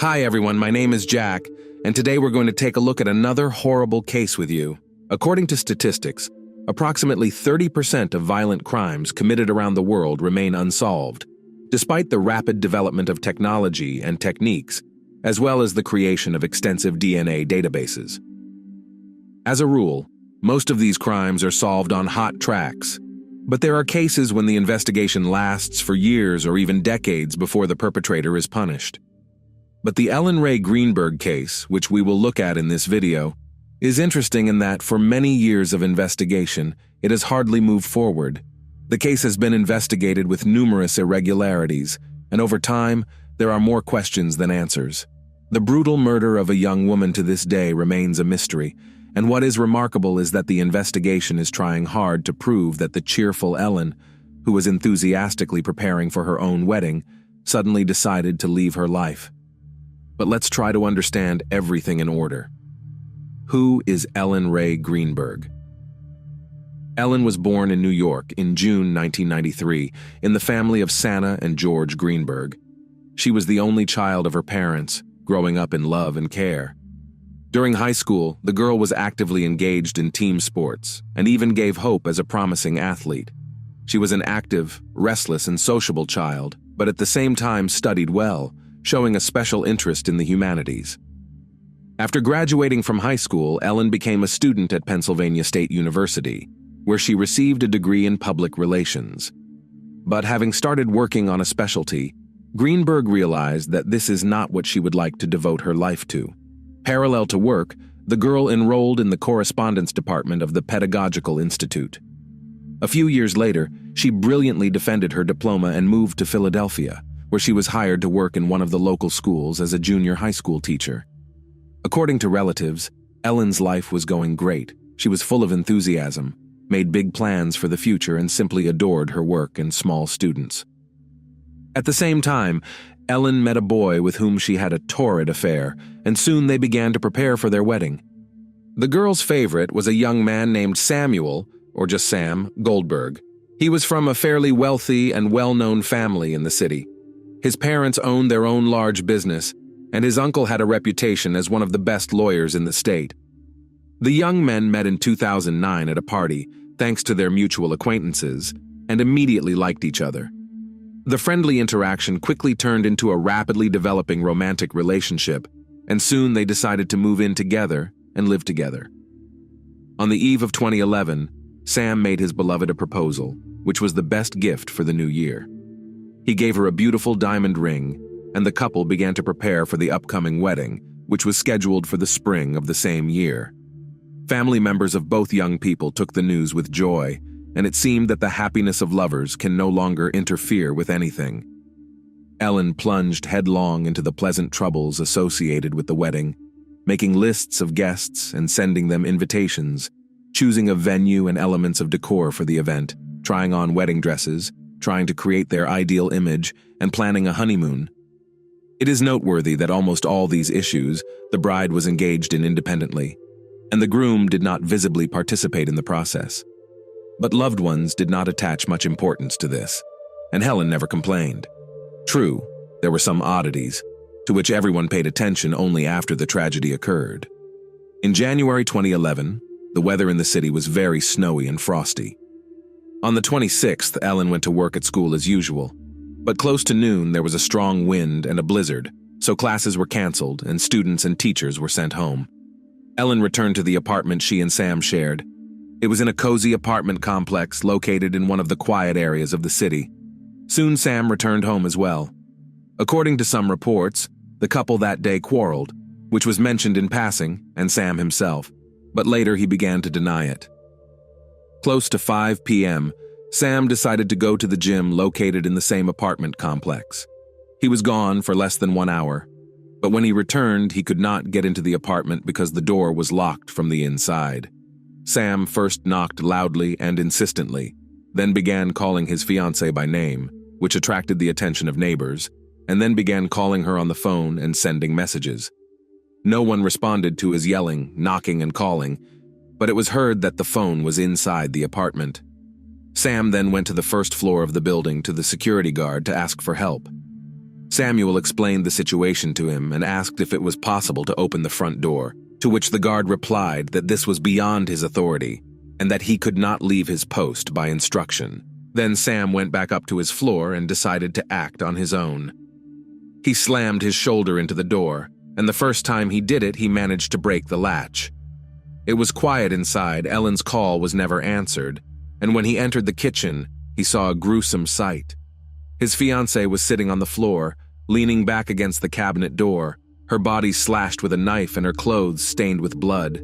Hi everyone, my name is Jack, and today we're going to take a look at another horrible case with you. According to statistics, approximately 30% of violent crimes committed around the world remain unsolved, despite the rapid development of technology and techniques, as well as the creation of extensive DNA databases. As a rule, most of these crimes are solved on hot tracks, but there are cases when the investigation lasts for years or even decades before the perpetrator is punished. But the Ellen Ray Greenberg case, which we will look at in this video, is interesting in that for many years of investigation, it has hardly moved forward. The case has been investigated with numerous irregularities, and over time, there are more questions than answers. The brutal murder of a young woman to this day remains a mystery, and what is remarkable is that the investigation is trying hard to prove that the cheerful Ellen, who was enthusiastically preparing for her own wedding, suddenly decided to leave her life. But let's try to understand everything in order. Who is Ellen Ray Greenberg? Ellen was born in New York in June 1993 in the family of Santa and George Greenberg. She was the only child of her parents, growing up in love and care. During high school, the girl was actively engaged in team sports and even gave hope as a promising athlete. She was an active, restless, and sociable child, but at the same time studied well, showing a special interest in the humanities. After graduating from high school, Ellen became a student at Pennsylvania State University, where she received a degree in public relations. But having started working on a specialty, Greenberg realized that this is not what she would like to devote her life to. Parallel to work, the girl enrolled in the correspondence department of the Pedagogical Institute. A few years later, she brilliantly defended her diploma and moved to Philadelphia, where she was hired to work in one of the local schools as a junior high school teacher. According to relatives, Ellen's life was going great. She was full of enthusiasm, made big plans for the future, and simply adored her work and small students. At the same time, Ellen met a boy with whom she had a torrid affair, and soon they began to prepare for their wedding. The girl's favorite was a young man named Samuel, or just Sam, Goldberg. He was from a fairly wealthy and well-known family in the city. His parents owned their own large business, and his uncle had a reputation as one of the best lawyers in the state. The young men met in 2009 at a party, thanks to their mutual acquaintances, and immediately liked each other. The friendly interaction quickly turned into a rapidly developing romantic relationship, and soon they decided to move in together and live together. On the eve of 2011, Sam made his beloved a proposal, which was the best gift for the new year. He gave her a beautiful diamond ring, and the couple began to prepare for the upcoming wedding, which was scheduled for the spring of the same year. Family members of both young people took the news with joy, and it seemed that the happiness of lovers can no longer interfere with anything. Ellen plunged headlong into the pleasant troubles associated with the wedding, making lists of guests and sending them invitations, choosing a venue and elements of decor for the event, trying on wedding dresses, trying to create their ideal image, and planning a honeymoon. It is noteworthy that almost all these issues the bride was engaged in independently, and the groom did not visibly participate in the process. But loved ones did not attach much importance to this, and Helen never complained. True, there were some oddities, to which everyone paid attention only after the tragedy occurred. In January 2011, the weather in the city was very snowy and frosty. On the 26th, Ellen went to work at school as usual, but close to noon there was a strong wind and a blizzard, so classes were canceled and students and teachers were sent home. Ellen returned to the apartment she and Sam shared. It was in a cozy apartment complex located in one of the quiet areas of the city. Soon Sam returned home as well. According to some reports, the couple that day quarreled, which was mentioned in passing, and Sam himself, but later he began to deny it. Close to 5 p.m., Sam decided to go to the gym located in the same apartment complex. He was gone for less than 1 hour, but when he returned, he could not get into the apartment because the door was locked from the inside. Sam first knocked loudly and insistently, then began calling his fiancée by name, which attracted the attention of neighbors, and then began calling her on the phone and sending messages. No one responded to his yelling, knocking, and calling, but it was heard that the phone was inside the apartment. Sam then went to the first floor of the building to the security guard to ask for help. Samuel explained the situation to him and asked if it was possible to open the front door, to which the guard replied that this was beyond his authority and that he could not leave his post by instruction. Then Sam went back up to his floor and decided to act on his own. He slammed his shoulder into the door, and the first time he did it, he managed to break the latch. It was quiet inside. Ellen's call was never answered, and when he entered the kitchen, he saw a gruesome sight. His fiancée was sitting on the floor, leaning back against the cabinet door, her body slashed with a knife and her clothes stained with blood.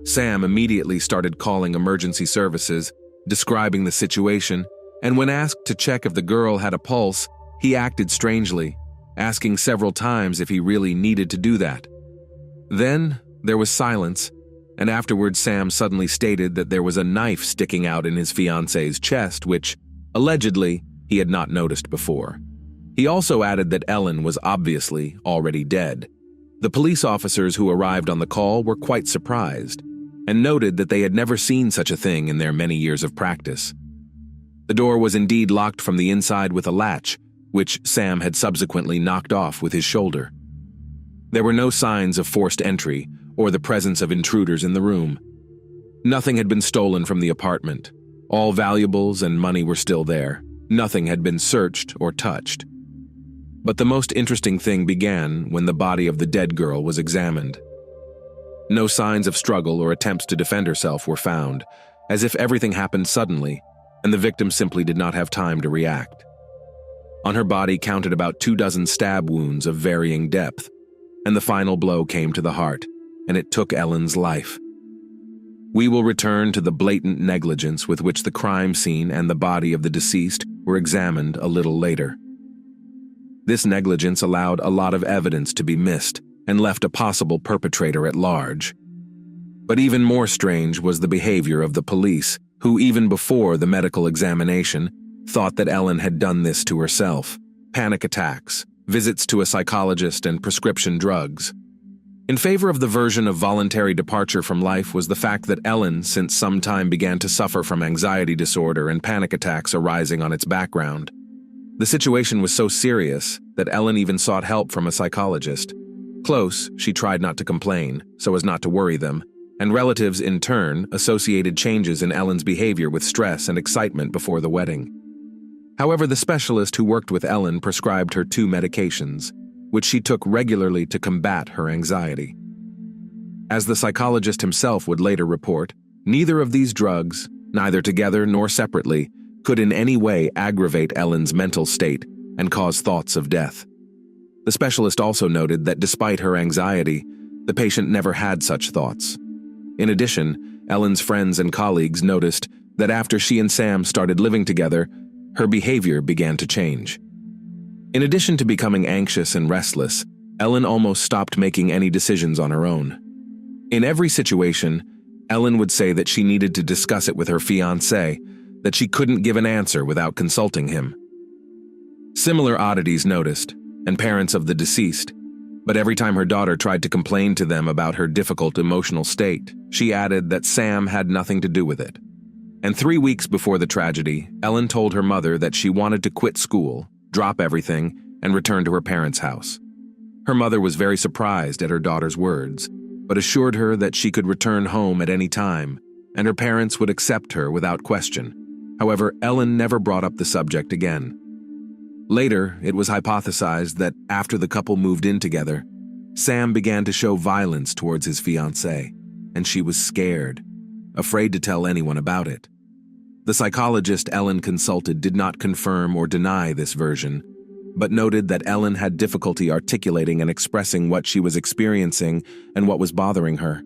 Sam immediately started calling emergency services, describing the situation, and when asked to check if the girl had a pulse, he acted strangely, asking several times if he really needed to do that. Then there was silence, and afterwards Sam suddenly stated that there was a knife sticking out in his fiancée's chest, which, allegedly, he had not noticed before. He also added that Ellen was obviously already dead. The police officers who arrived on the call were quite surprised and noted that they had never seen such a thing in their many years of practice. The door was indeed locked from the inside with a latch, which Sam had subsequently knocked off with his shoulder. There were no signs of forced entry or the presence of intruders in the room. Nothing had been stolen from the apartment. All valuables and money were still there. Nothing had been searched or touched. But the most interesting thing began when the body of the dead girl was examined. No signs of struggle or attempts to defend herself were found, as if everything happened suddenly, and the victim simply did not have time to react. On her body counted about 24 stab wounds of varying depth, and the final blow came to the heart, and it took Ellen's life. We will return to the blatant negligence with which the crime scene and the body of the deceased were examined a little later. This negligence allowed a lot of evidence to be missed and left a possible perpetrator at large. But even more strange was the behavior of the police, who even before the medical examination thought that Ellen had done this to herself. Panic attacks, visits to a psychologist, and prescription drugs. In favor of the version of voluntary departure from life was the fact that Ellen, since some time, began to suffer from anxiety disorder and panic attacks arising on its background. The situation was so serious that Ellen even sought help from a psychologist. Close, she tried not to complain, so as not to worry them, and relatives, in turn, associated changes in Ellen's behavior with stress and excitement before the wedding. However, the specialist who worked with Ellen prescribed her 2 medications, which she took regularly to combat her anxiety. As the psychologist himself would later report, neither of these drugs, neither together nor separately, could in any way aggravate Ellen's mental state and cause thoughts of death. The specialist also noted that despite her anxiety, the patient never had such thoughts. In addition, Ellen's friends and colleagues noticed that after she and Sam started living together, her behavior began to change. In addition to becoming anxious and restless, Ellen almost stopped making any decisions on her own. In every situation, Ellen would say that she needed to discuss it with her fiancé, that she couldn't give an answer without consulting him. Similar oddities noticed, and parents of the deceased, but every time her daughter tried to complain to them about her difficult emotional state, she added that Sam had nothing to do with it. And 3 weeks before the tragedy, Ellen told her mother that she wanted to quit school, drop everything, and return to her parents' house. Her mother was very surprised at her daughter's words, but assured her that she could return home at any time, and her parents would accept her without question. However, Ellen never brought up the subject again. Later, it was hypothesized that after the couple moved in together, Sam began to show violence towards his fiancée, and she was scared, afraid to tell anyone about it. The psychologist Ellen consulted did not confirm or deny this version, but noted that Ellen had difficulty articulating and expressing what she was experiencing and what was bothering her.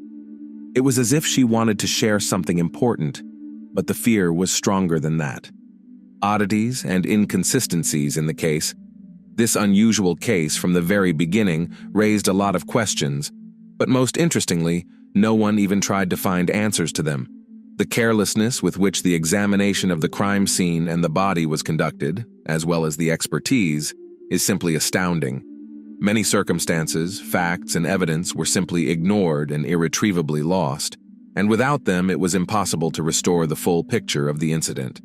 It was as if she wanted to share something important, but the fear was stronger than that. Oddities and inconsistencies in the case. This unusual case from the very beginning raised a lot of questions, but most interestingly, no one even tried to find answers to them. The carelessness with which the examination of the crime scene and the body was conducted, as well as the expertise, is simply astounding. Many circumstances, facts, and evidence were simply ignored and irretrievably lost, and without them it was impossible to restore the full picture of the incident.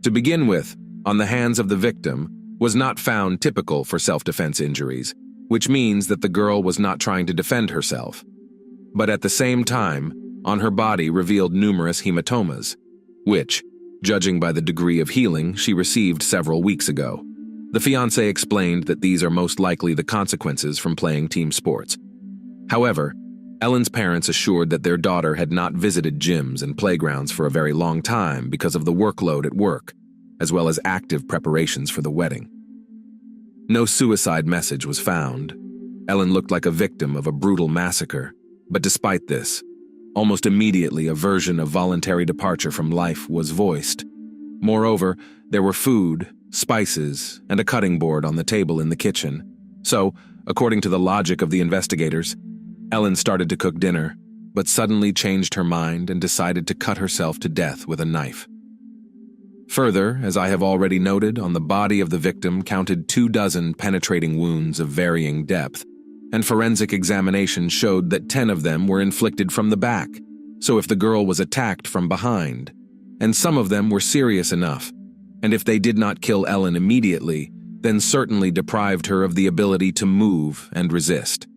To begin with, on the hands of the victim, was not found typical for self-defense injuries, which means that the girl was not trying to defend herself. But at the same time, on her body revealed numerous hematomas, which, judging by the degree of healing she received several weeks ago. The fiancé explained that these are most likely the consequences from playing team sports. However, Ellen's parents assured that their daughter had not visited gyms and playgrounds for a very long time because of the workload at work, as well as active preparations for the wedding. No suicide message was found. Ellen looked like a victim of a brutal massacre, but despite this, almost immediately a version of voluntary departure from life was voiced. Moreover, there were food, spices, and a cutting board on the table in the kitchen. So, according to the logic of the investigators, Ellen started to cook dinner, but suddenly changed her mind and decided to cut herself to death with a knife. Further, as I have already noted, on the body of the victim counted 24 penetrating wounds of varying depth, and forensic examination showed that 10 of them were inflicted from the back, so if the girl was attacked from behind, and some of them were serious enough, and if they did not kill Ellen immediately, then certainly deprived her of the ability to move and resist.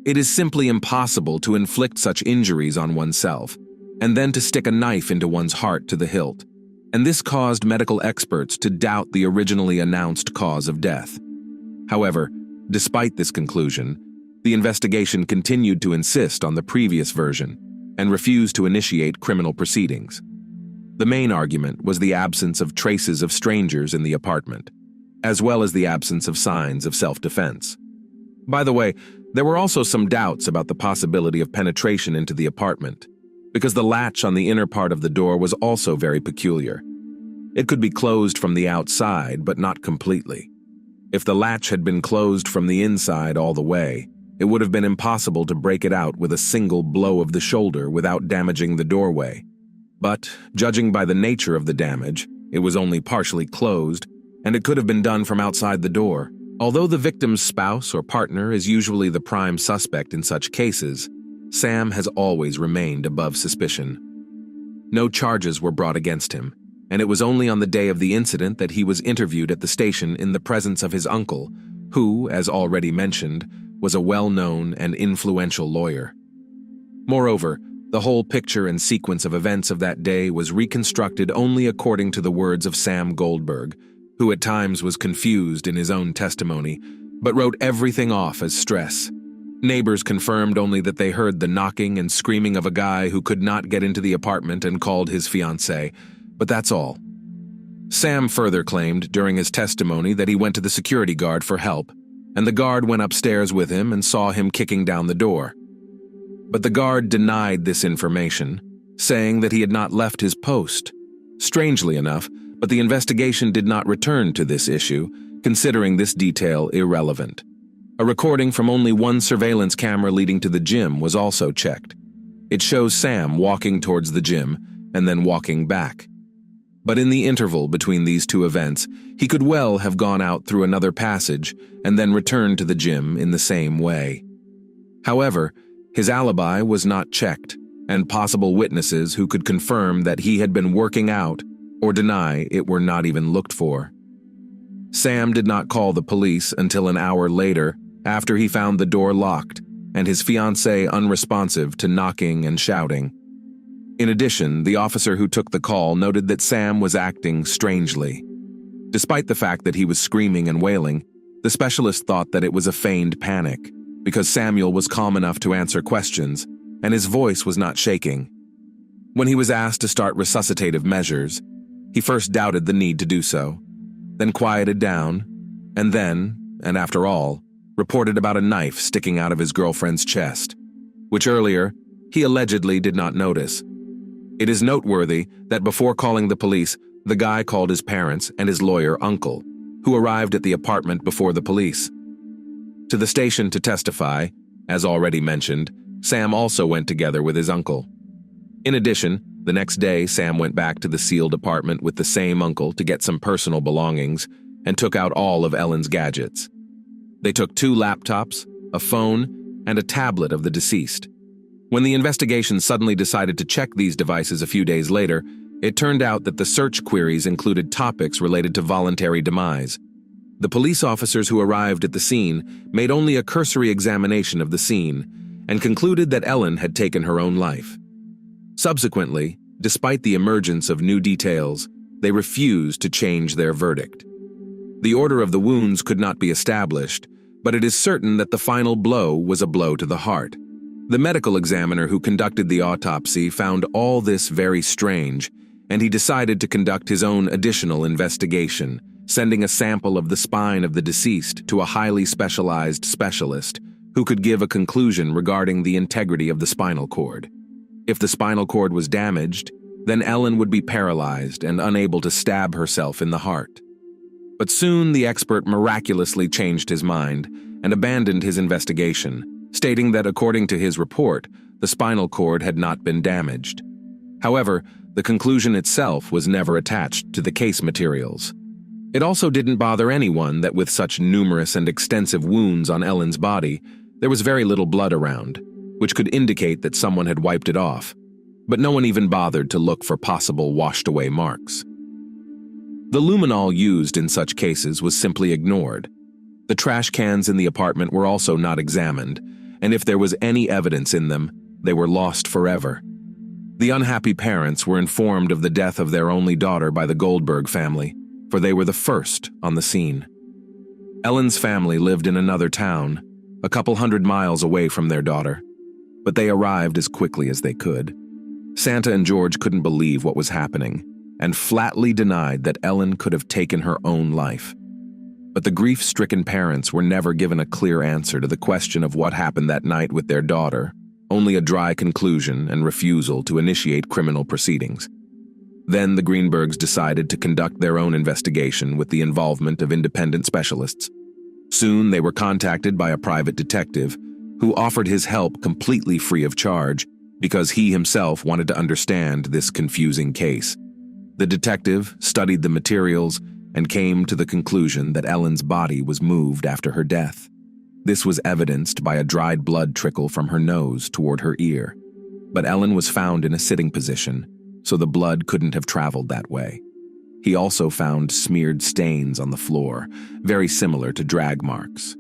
It is simply impossible to inflict such injuries on oneself, and then to stick a knife into one's heart to the hilt, and this caused medical experts to doubt the originally announced cause of death. However, despite this conclusion, the investigation continued to insist on the previous version and refused to initiate criminal proceedings. The main argument was the absence of traces of strangers in the apartment, as well as the absence of signs of self-defense. By the way, there were also some doubts about the possibility of penetration into the apartment, because the latch on the inner part of the door was also very peculiar. It could be closed from the outside, but not completely. If the latch had been closed from the inside all the way, it would have been impossible to break it out with a single blow of the shoulder without damaging the doorway. But, judging by the nature of the damage, it was only partially closed, and it could have been done from outside the door. Although the victim's spouse or partner is usually the prime suspect in such cases, Sam has always remained above suspicion. No charges were brought against him, and it was only on the day of the incident that he was interviewed at the station in the presence of his uncle, who, as already mentioned, was a well-known and influential lawyer. Moreover, the whole picture and sequence of events of that day was reconstructed only according to the words of Sam Goldberg, who at times was confused in his own testimony, but wrote everything off as stress. Neighbors confirmed only that they heard the knocking and screaming of a guy who could not get into the apartment and called his fiancée, but that's all. Sam further claimed during his testimony that he went to the security guard for help, and the guard went upstairs with him and saw him kicking down the door. But the guard denied this information, saying that he had not left his post. Strangely enough, but the investigation did not return to this issue, considering this detail irrelevant. A recording from only one surveillance camera leading to the gym was also checked. It shows Sam walking towards the gym and then walking back. But in the interval between these two events, he could well have gone out through another passage and then returned to the gym in the same way. However, his alibi was not checked, and possible witnesses who could confirm that he had been working out or deny it were not even looked for. Sam did not call the police until an hour later, after he found the door locked and his fiancée unresponsive to knocking and shouting. In addition, the officer who took the call noted that Sam was acting strangely. Despite the fact that he was screaming and wailing, the specialist thought that it was a feigned panic, because Samuel was calm enough to answer questions, and his voice was not shaking. When he was asked to start resuscitative measures, he first doubted the need to do so, then quieted down, and then, and after all, reported about a knife sticking out of his girlfriend's chest, which earlier he allegedly did not notice. It is noteworthy that before calling the police, the guy called his parents and his lawyer uncle, who arrived at the apartment before the police. To the station to testify, as already mentioned, Sam also went together with his uncle. In addition, the next day Sam went back to the sealed apartment with the same uncle to get some personal belongings and took out all of Ellen's gadgets. They took 2 laptops, a phone, and a tablet of the deceased. When the investigation suddenly decided to check these devices a few days later, it turned out that the search queries included topics related to voluntary demise. The police officers who arrived at the scene made only a cursory examination of the scene and concluded that Ellen had taken her own life. Subsequently, despite the emergence of new details, they refused to change their verdict. The order of the wounds could not be established, but it is certain that the final blow was a blow to the heart. The medical examiner who conducted the autopsy found all this very strange, and he decided to conduct his own additional investigation, sending a sample of the spine of the deceased to a highly specialized specialist who could give a conclusion regarding the integrity of the spinal cord. If the spinal cord was damaged, then Ellen would be paralyzed and unable to stab herself in the heart. But soon the expert miraculously changed his mind and abandoned his investigation, stating that according to his report, the spinal cord had not been damaged. However, the conclusion itself was never attached to the case materials. It also didn't bother anyone that with such numerous and extensive wounds on Ellen's body, there was very little blood around, which could indicate that someone had wiped it off, but no one even bothered to look for possible washed-away marks. The luminol used in such cases was simply ignored. The trash cans in the apartment were also not examined, and if there was any evidence in them, they were lost forever. The unhappy parents were informed of the death of their only daughter by the Goldberg family, for they were the first on the scene. Ellen's family lived in another town, a couple hundred miles away from their daughter, but they arrived as quickly as they could. Santa and George couldn't believe what was happening, and flatly denied that Ellen could have taken her own life. But the grief-stricken parents were never given a clear answer to the question of what happened that night with their daughter, only a dry conclusion and refusal to initiate criminal proceedings. Then the Greenbergs decided to conduct their own investigation with the involvement of independent specialists. Soon they were contacted by a private detective who offered his help completely free of charge because he himself wanted to understand this confusing case. The detective studied the materials and came to the conclusion that Ellen's body was moved after her death. This was evidenced by a dried blood trickle from her nose toward her ear. But Ellen was found in a sitting position, so the blood couldn't have traveled that way. He also found smeared stains on the floor, very similar to drag marks.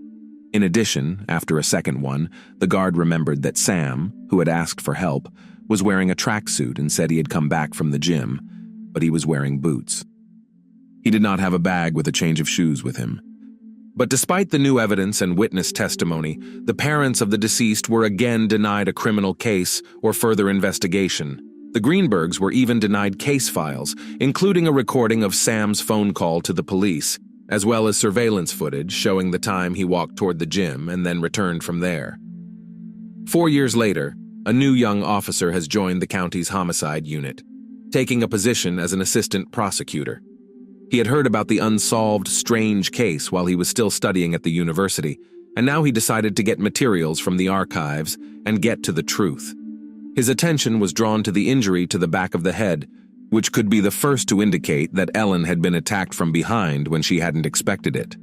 In addition, after a second one, the guard remembered that Sam, who had asked for help, was wearing a tracksuit and said he had come back from the gym, but he was wearing boots. He did not have a bag with a change of shoes with him. But despite the new evidence and witness testimony, the parents of the deceased were again denied a criminal case or further investigation. The Greenbergs were even denied case files, including a recording of Sam's phone call to the police, as well as surveillance footage showing the time he walked toward the gym and then returned from there. 4 years later, a new young officer has joined the county's homicide unit, taking a position as an assistant prosecutor. He had heard about the unsolved, strange case while he was still studying at the university, and now he decided to get materials from the archives and get to the truth. His attention was drawn to the injury to the back of the head, which could be the first to indicate that Ellen had been attacked from behind when she hadn't expected it.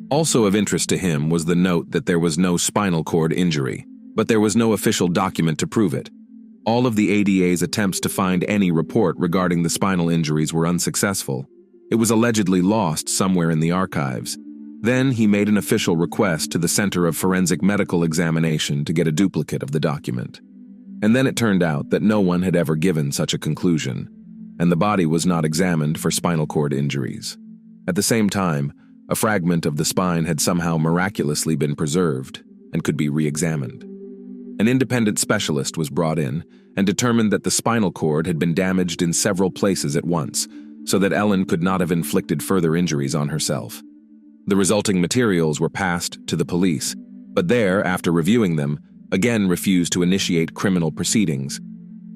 Also of interest to him was the note that there was no spinal cord injury, but there was no official document to prove it. All of the ADA's attempts to find any report regarding the spinal injuries were unsuccessful. It was allegedly lost somewhere in the archives. Then he made an official request to the Center of Forensic Medical Examination to get a duplicate of the document. And then it turned out that no one had ever given such a conclusion, and the body was not examined for spinal cord injuries. At the same time, a fragment of the spine had somehow miraculously been preserved and could be re-examined. An independent specialist was brought in and determined that the spinal cord had been damaged in several places at once, so that Ellen could not have inflicted further injuries on herself. The resulting materials were passed to the police, but there, after reviewing them, again refused to initiate criminal proceedings.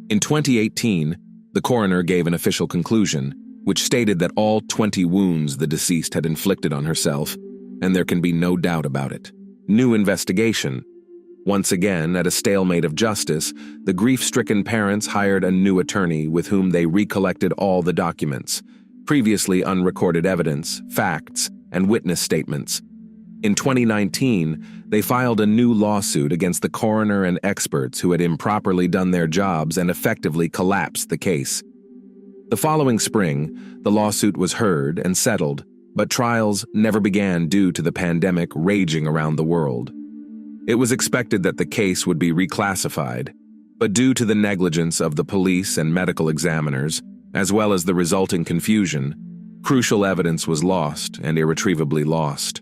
In 2018, the coroner gave an official conclusion, which stated that all 20 wounds the deceased had inflicted on herself, and there can be no doubt about it. New investigation. Once again, at a stalemate of justice, the grief-stricken parents hired a new attorney with whom they recollected all the documents, previously unrecorded evidence, facts, and witness statements. In 2019, they filed a new lawsuit against the coroner and experts who had improperly done their jobs and effectively collapsed the case. The following spring, the lawsuit was heard and settled, But trials never began due to the pandemic raging around the world. It was expected that the case would be reclassified, but due to the negligence of the police and medical examiners, as well as the resulting confusion, crucial evidence was lost and irretrievably lost.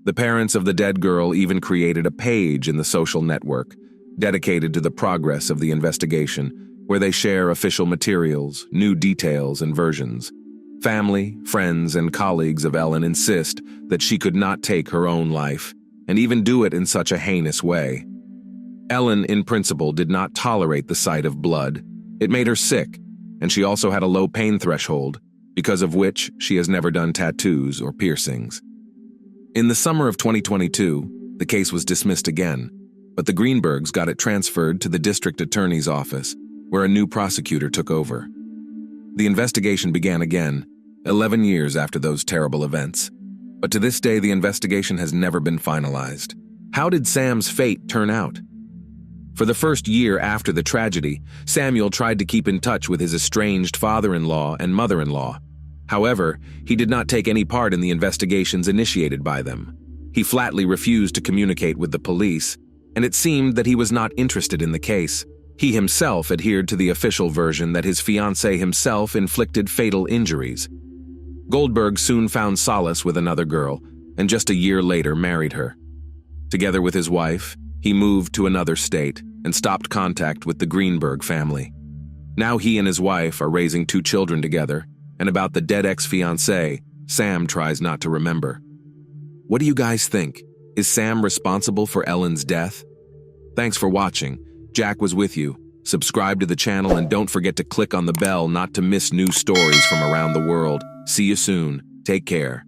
The parents of the dead girl even created a page in the social network dedicated to the progress of the investigation, where they share official materials, new details, and versions. Family, friends, and colleagues of Ellen insist that she could not take her own life, and even do it in such a heinous way. Ellen, in principle, did not tolerate the sight of blood. It made her sick, and she also had a low pain threshold, because of which she has never done tattoos or piercings. In the summer of 2022, the case was dismissed again, but the Greenbergs got it transferred to the district attorney's office, where a new prosecutor took over. The investigation began again, 11 years after those terrible events. But to this day, the investigation has never been finalized. How did Sam's fate turn out? For the first year after the tragedy, Samuel tried to keep in touch with his estranged father-in-law and mother-in-law. However, he did not take any part in the investigations initiated by them. He flatly refused to communicate with the police, and it seemed that he was not interested in the case. He himself adhered to the official version that his fiancée himself inflicted fatal injuries. Goldberg soon found solace with another girl, and just a year later married her. Together with his wife, he moved to another state and stopped contact with the Greenberg family. Now he and his wife are raising 2 children together, and about the dead ex-fiancée, Sam tries not to remember. What do you guys think? Is Sam responsible for Ellen's death? Thanks for watching. Jack was with you. Subscribe to the channel and don't forget to click on the bell not to miss new stories from around the world. See you soon. Take care.